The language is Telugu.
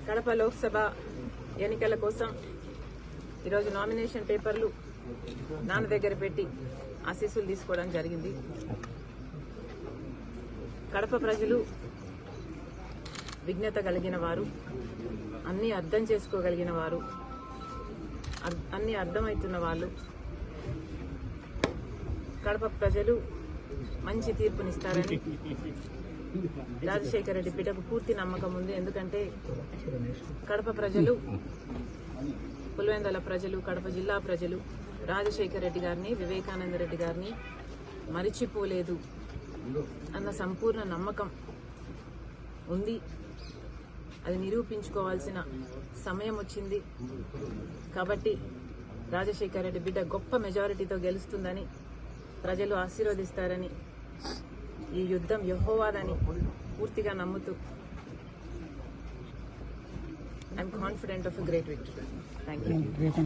కడప లోక్సభ ఎన్నికల కోసం ఈరోజు నామినేషన్ పేపర్లు నాన్న దగ్గర పెట్టి ఆశీస్సులు తీసుకోవడం జరిగింది. కడప ప్రజలు విజ్ఞత కలిగిన వారు, అన్నీ అర్థం చేసుకోగలిగిన వారు, అన్నీ అర్థమవుతున్న వాళ్ళు. కడప ప్రజలు మంచి తీర్పునిస్తారని రాజశేఖర రెడ్డి బిడ్డకు పూర్తి నమ్మకం ఉంది. ఎందుకంటే కడప ప్రజలు, పులివెందుల ప్రజలు, కడప జిల్లా ప్రజలు రాజశేఖర రెడ్డి గారిని, వివేకానంద రెడ్డి గారిని మరిచిపోలేదు అన్న సంపూర్ణ నమ్మకం ఉంది. అది నిరూపించుకోవాల్సిన సమయం వచ్చింది. కాబట్టి రాజశేఖర రెడ్డి బిడ్డ గొప్ప మెజారిటీతో గెలుస్తుందని, ప్రజలు ఆశీర్వదిస్తారని, ఈ యుద్ధం యెహోవాదని పూర్తిగా నమ్ముతూ I'm confident of a great victory. Thank you.